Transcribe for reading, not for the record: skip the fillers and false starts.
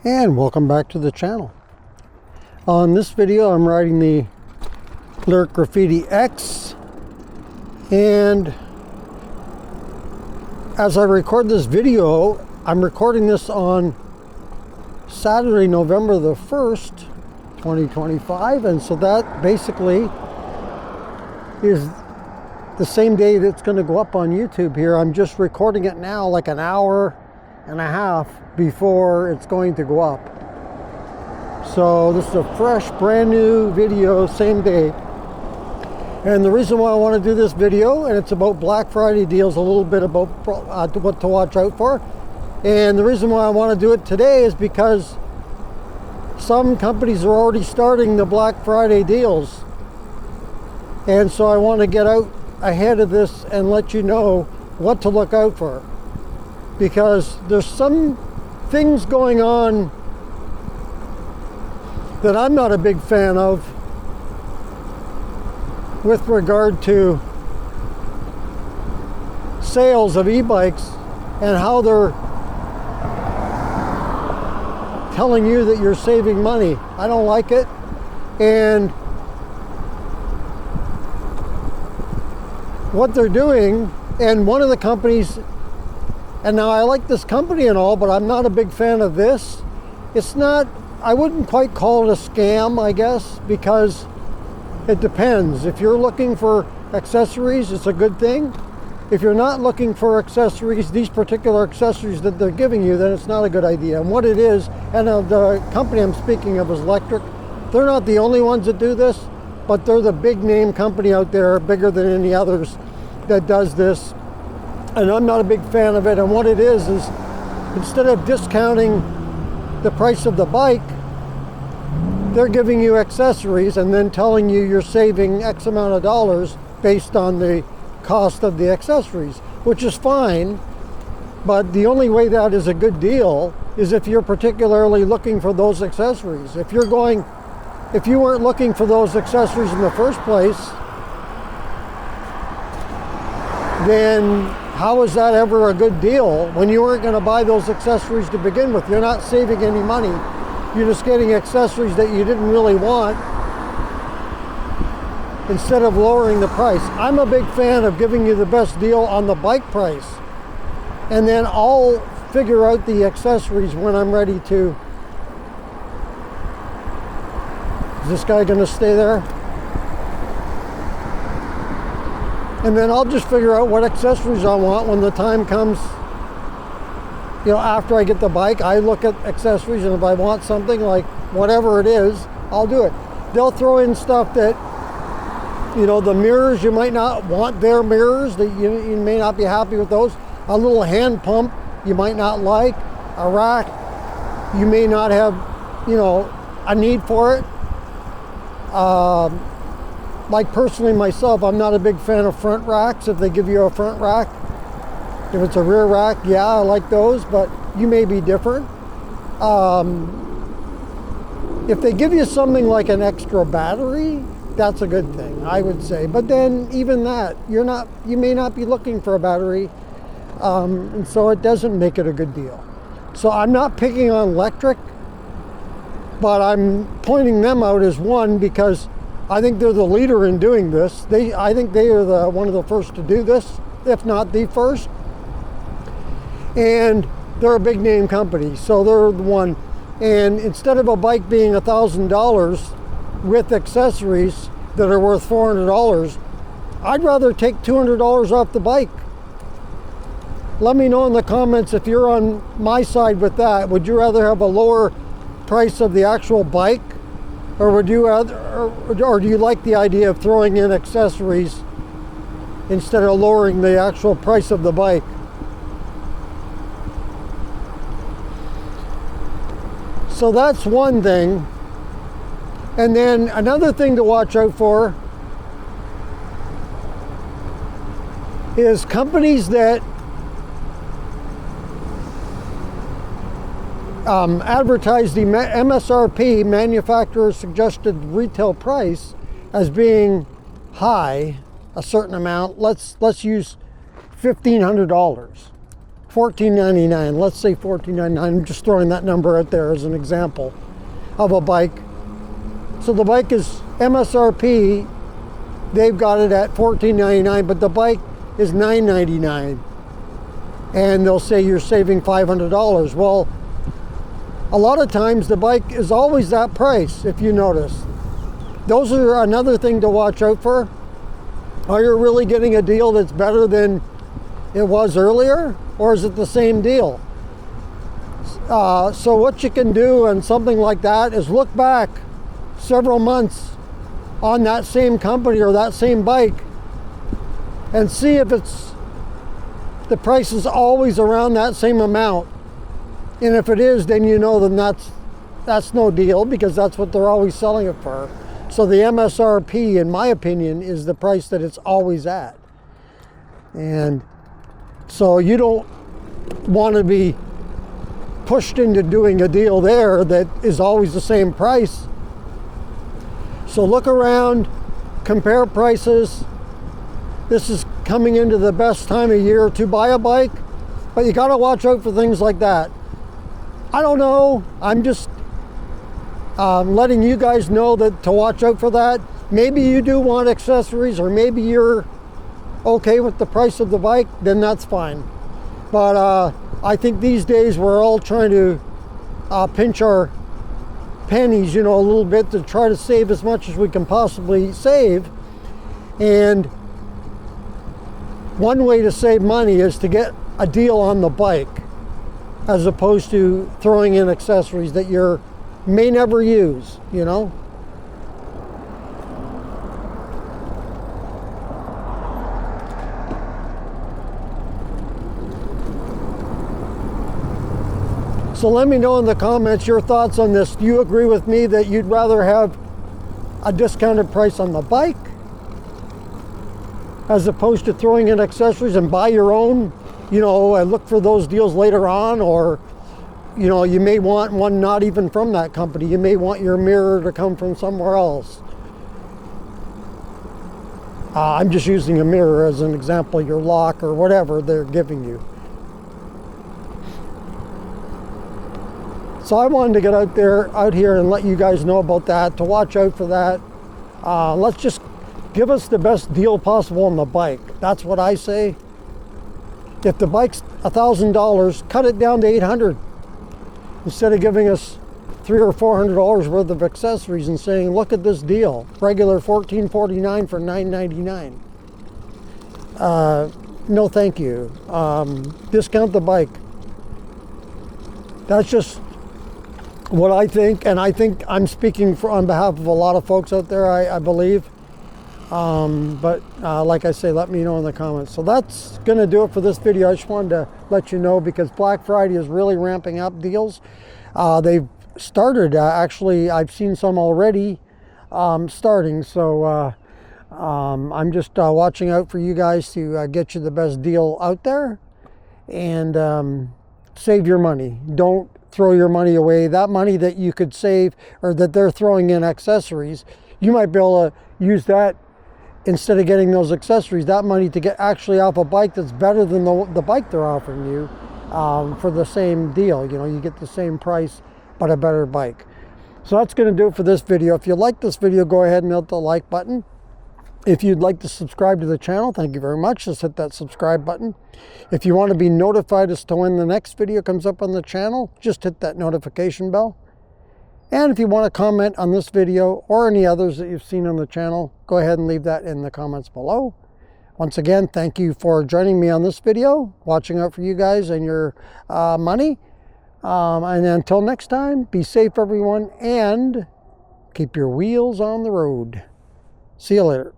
And welcome back to the channel. On this video I'm riding the Lyric Graffiti X, and as I record this video, I'm recording this on Saturday, November the 1st, 2025, and so that basically is the same day that's going to go up on YouTube here. I'm just recording it now like an hour and a half before it's going to go up. So this is a fresh, brand new video, same day. And the reason why I want to do this video, and it's about Black Friday deals, a little bit about what to watch out for. And the reason why I want to do it today is because some companies are already starting the Black Friday deals. And so I want to get out ahead of this and let you know what to look out for. Because there's some things going on that I'm not a big fan of with regard to sales of e-bikes and how they're telling you that you're saving money. I don't like it. And what they're doing, and one of the companies, and now I like this company and all, but I'm not a big fan of this. It's not, I wouldn't quite call it a scam, I guess, because it depends. If you're looking for accessories, it's a good thing. If you're not looking for accessories, these particular accessories that they're giving you, then it's not a good idea. And what it is, and the company I'm speaking of is Electric. They're not the only ones that do this, but they're the big name company out there, bigger than any others, that does this. And I'm not a big fan of it. And what it is instead of discounting the price of the bike, they're giving you accessories and then telling you you're saving X amount of dollars based on the cost of the accessories, which is fine. But the only way that is a good deal is if you're particularly looking for those accessories. If you weren't looking for those accessories in the first place, then how is that ever a good deal when you weren't going to buy those accessories to begin with? You're not saving any money. You're just getting accessories that you didn't really want instead of lowering the price. I'm a big fan of giving you the best deal on the bike price, and then I'll figure out the accessories when I'm ready to. Is this guy going to stay there? And then I'll just figure out what accessories I want when the time comes. You know, after I get the bike, I look at accessories, and if I want something, like whatever it is, I'll do it. They'll throw in stuff that, you know, the mirrors, you might not want their mirrors, that you may not be happy with those. A little hand pump you might not like. A rack, you may not have, you know, a need for it. Like personally myself, I'm not a big fan of front racks. If they give you a front rack, if it's a rear rack, yeah, I like those, but you may be different. If they give you something like an extra battery, that's a good thing, I would say. But then even that, you may not be looking for a battery, and so it doesn't make it a good deal. So I'm not picking on Electric, but I'm pointing them out as one because I think they're the leader in doing this. I think they are one of the first to do this, if not the first. And they're a big name company, so they're the one. And instead of a bike being $1,000 with accessories that are worth $400, I'd rather take $200 off the bike. Let me know in the comments if you're on my side with that. Would you rather have a lower price of the actual bike, or would you or do you like the idea of throwing in accessories instead of lowering the actual price of the bike? So that's one thing. And then another thing to watch out for is companies that advertise the MSRP, manufacturer suggested retail price, as being high, a certain amount. Let's use $1,500. $14.99. Let's say $14.99. I'm just throwing that number out there as an example of a bike. So the bike is MSRP. They've got it at $14.99, but the bike is $9.99. And they'll say you're saving $500. Well, a lot of times the bike is always that price, if you notice. Those are another thing to watch out for. Are you really getting a deal that's better than it was earlier, or is it the same deal? So what you can do on something like that is look back several months on that same company or that same bike and see if the price is always around that same amount. And if it is, then you know then that's no deal, because that's what they're always selling it for. So the MSRP, in my opinion, is the price that it's always at. And so you don't want to be pushed into doing a deal there that is always the same price. So look around, compare prices. This is coming into the best time of year to buy a bike, but you got to watch out for things like that. I don't know. I'm just letting you guys know that to watch out for that. Maybe you do want accessories, or maybe you're okay with the price of the bike, then that's fine. But I think these days we're all trying to pinch our pennies, you know, a little bit to try to save as much as we can possibly save. And one way to save money is to get a deal on the bike, as opposed to throwing in accessories that you may never use, you know. So let me know in the comments your thoughts on this. Do you agree with me that you'd rather have a discounted price on the bike as opposed to throwing in accessories and buy your own, you know, and look for those deals later on? Or, you know, you may want one not even from that company. You may want your mirror to come from somewhere else. I'm just using a mirror as an example, your lock or whatever they're giving you. So I wanted to get out here and let you guys know about that, to watch out for that. Let's just give us the best deal possible on the bike. That's what I say. If the bike's $1,000, cut it down to $800. Instead of giving us $300 or $400 worth of accessories and saying, look at this deal, regular $14.49 for $9.99. No thank you. Discount the bike. That's just what I think, and I think I'm speaking on behalf of a lot of folks out there, I believe. But like I say, let me know in the comments. So that's going to do it for this video. I just wanted to let you know, because Black Friday is really ramping up deals. They've started, actually, I've seen some already starting. So I'm just watching out for you guys to get you the best deal out there. And save your money. Don't throw your money away. That money that you could save, or that they're throwing in accessories, you might be able to use that instead of getting those accessories, that money to get actually off a bike that's better than the bike they're offering you for the same deal. You know, you get the same price, but a better bike. So that's going to do it for this video. If you like this video, go ahead and hit the like button. If you'd like to subscribe to the channel, thank you very much. Just hit that subscribe button. If you want to be notified as to when the next video comes up on the channel, just hit that notification bell. And if you want to comment on this video or any others that you've seen on the channel, go ahead and leave that in the comments below. Once again, thank you for joining me on this video, watching out for you guys and your money. And until next time, be safe, everyone, and keep your wheels on the road. See you later.